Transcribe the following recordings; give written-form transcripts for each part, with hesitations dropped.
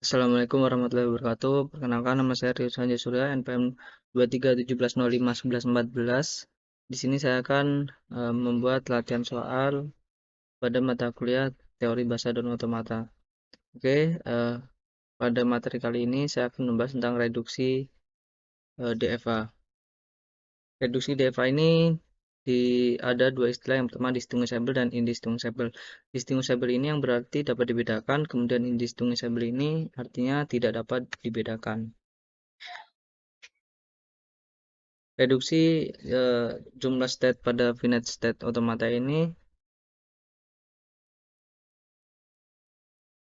Assalamualaikum warahmatullahi wabarakatuh. Perkenalkan nama saya Rio Sanjay Surya, NPM 2317051114. Di sini saya akan membuat latihan soal pada mata kuliah Teori Bahasa dan Otomata. Oke, pada materi kali ini saya akan membahas tentang reduksi DFA. Reduksi DFA ini ada dua istilah, yang pertama distinguishable dan indistinguishable. Distinguishable ini yang berarti dapat dibedakan, kemudian indistinguishable ini artinya tidak dapat dibedakan. Reduksi jumlah state pada finite state automata ini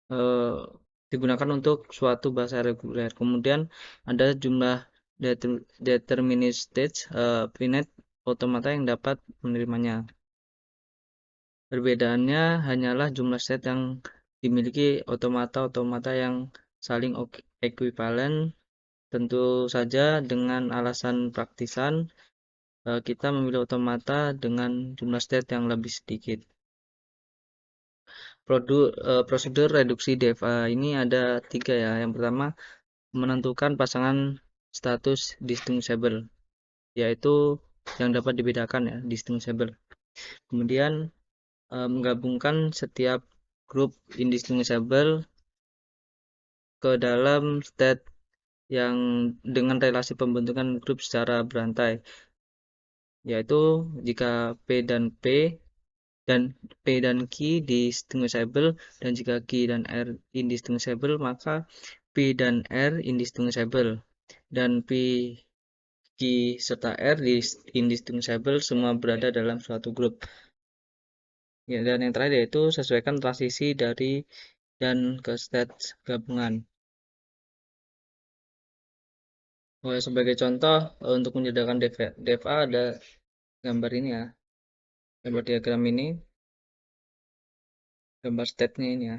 eh, digunakan untuk suatu bahasa reguler. Kemudian ada jumlah determinate state finite automata yang dapat menerimanya. Perbedaannya hanyalah jumlah state yang dimiliki otomata-otomata yang saling ekuivalen. Tentu saja dengan alasan praktisan kita memilih otomata dengan jumlah state yang lebih sedikit. Prosedur reduksi DFA ini ada tiga ya. Yang pertama, menentukan pasangan status distinguishable, yaitu yang dapat dibedakan ya, distinguishable. Kemudian menggabungkan setiap grup indistinguishable ke dalam state yang dengan relasi pembentukan grup secara berantai, yaitu jika dan P dan Q distinguishable, dan jika Q dan R indistinguishable, maka P dan R indistinguishable, dan P, Q serta R indistinguishable, semua berada dalam suatu grup. Ya, dan yang terakhir yaitu sesuaikan transisi dari dan ke state gabungan. Sebagai contoh, untuk menyediakan DFA ada gambar ini ya, gambar diagram ini, gambar state-nya ini ya.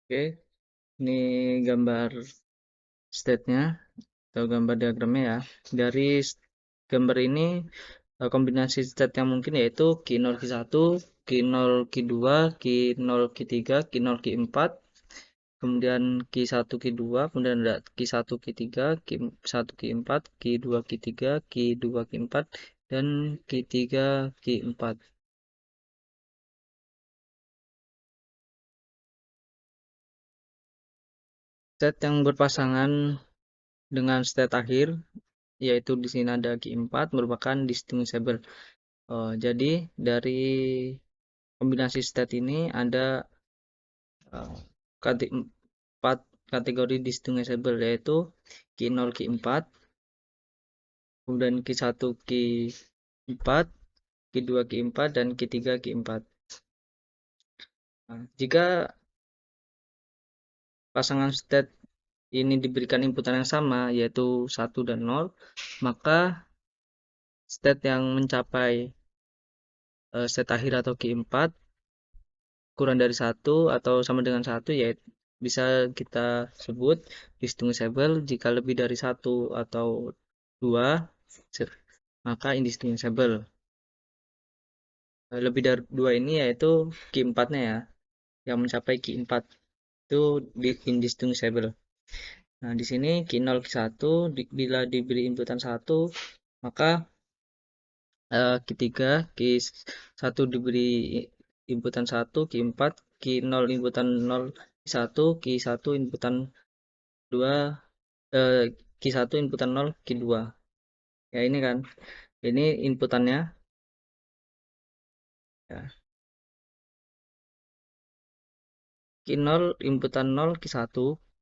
Oke, ini gambar state-nya atau gambar diagramnya ya. Dari gambar ini kombinasi state yang mungkin yaitu Q0 Q1, Q0 Q2, Q0 Q3, Q0 Q4, kemudian Q1 Q2, kemudian ada Q1 Q3, Q1 Q4, Q2 Q3, Q2 Q4, dan Q3 Q4. State yang berpasangan dengan state akhir, yaitu di sini ada Q4, merupakan distinguishable. Jadi dari kombinasi state ini ada 4 kategori distinguishable, yaitu Q0 Q4, kemudian Q1 Q4, Q2 Q4, dan Q3 Q4. Nah, jika pasangan state ini diberikan inputan yang sama, yaitu 1 dan 0, maka state yang mencapai state akhir atau Q4 kurang dari 1 atau sama dengan 1, yaitu bisa kita sebut distinguishable. Jika lebih dari 1 atau 2, maka indistinguishable. Lebih dari 2 ini yaitu Q4-nya ya, yang mencapai Q4 itu indistinguishable. Nah, di sini Q0 Q1 bila diberi inputan 1, maka Q3 Q1 diberi inputan 1, Q4, Q0 inputan 0 Q1, Q1 inputan 2, Q1 inputan 0 Q2. Ya, ini kan. Ini inputannya ya. Q0 inputan 0 Q1,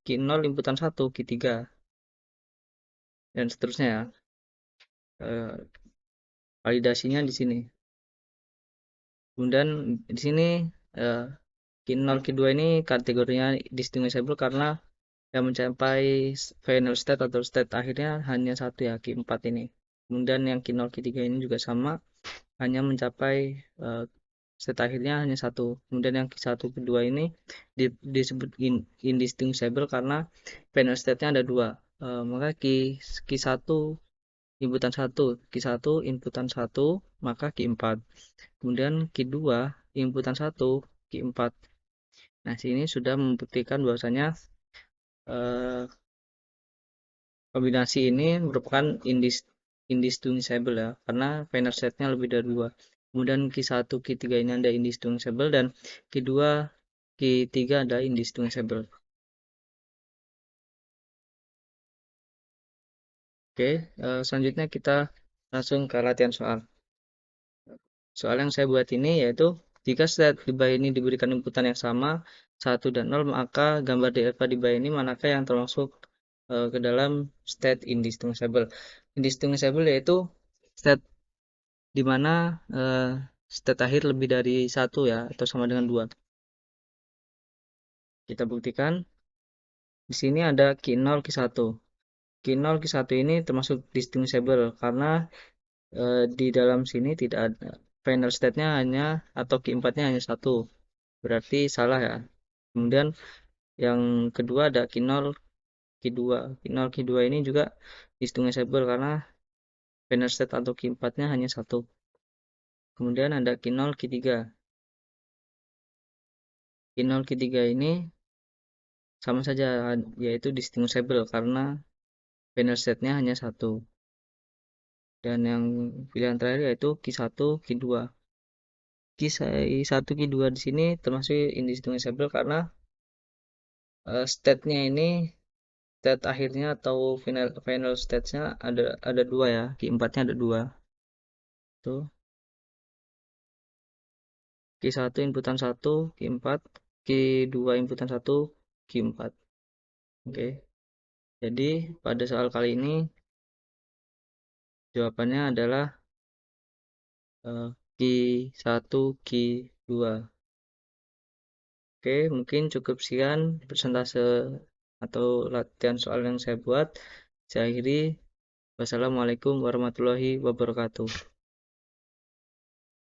Q0 inputan 1 Q3, dan seterusnya ya. Validasinya di sini. Kemudian di sini Q0 Q2 ini kategorinya distinguishable karena yang mencapai final state atau state akhirnya hanya satu ya, Q4 ini. Kemudian yang Q0 Q3 ini juga sama, hanya mencapai state akhirnya hanya satu. Kemudian yang Q1 Q2 ini disebut indistinguishable karena final state-nya ada dua, Maka Q1 inputan satu, Q1 inputan satu, maka Q4. Kemudian Q2 inputan satu, Q4. Nah, sini sudah membuktikan bahwasanya eh, kombinasi ini merupakan indistinguishable ya, karena final setnya lebih dari dua. Kemudian Q1, Q3 ini ada indistinguishable dan Q2, Q3 ada indistinguishable. Oke, selanjutnya kita langsung ke latihan soal. Soal yang saya buat ini yaitu jika state di bawah ini diberikan inputan yang sama 1 dan 0, maka gambar DFA di bawah ini manakah yang termasuk ke dalam state indistinguishable. Indistinguishable yaitu state di mana state akhir lebih dari satu ya, atau sama dengan 2. Kita buktikan di sini ada Q0, Q1. Q0, Q1 ini termasuk distinguishable karena di dalam sini tidak ada final state-nya, hanya atau Q4-nya hanya satu. Berarti salah ya. Kemudian yang kedua ada Q0, Q2. Q0, Q2 ini juga distinguishable karena final state atau Q4-nya hanya satu. Kemudian ada Q0, Q3. Q0, Q3 ini sama saja, yaitu distinguishable karena final state-nya hanya satu. Dan yang pilihan terakhir yaitu Q1, Q2. Q1, Q2 di sini termasuk indistinguishable karena state-nya ini, state akhirnya atau final state-nya ada dua ya, Q4-nya ada dua. Tuh, Q1 inputan 1, Q4, Q2 inputan 1, Q4. Oke. Jadi pada soal kali ini jawabannya adalah Q1, Q2. Oke, mungkin cukup sekian persentase atau latihan soal yang saya buat. Saya akhiri. Wassalamualaikum warahmatullahi wabarakatuh.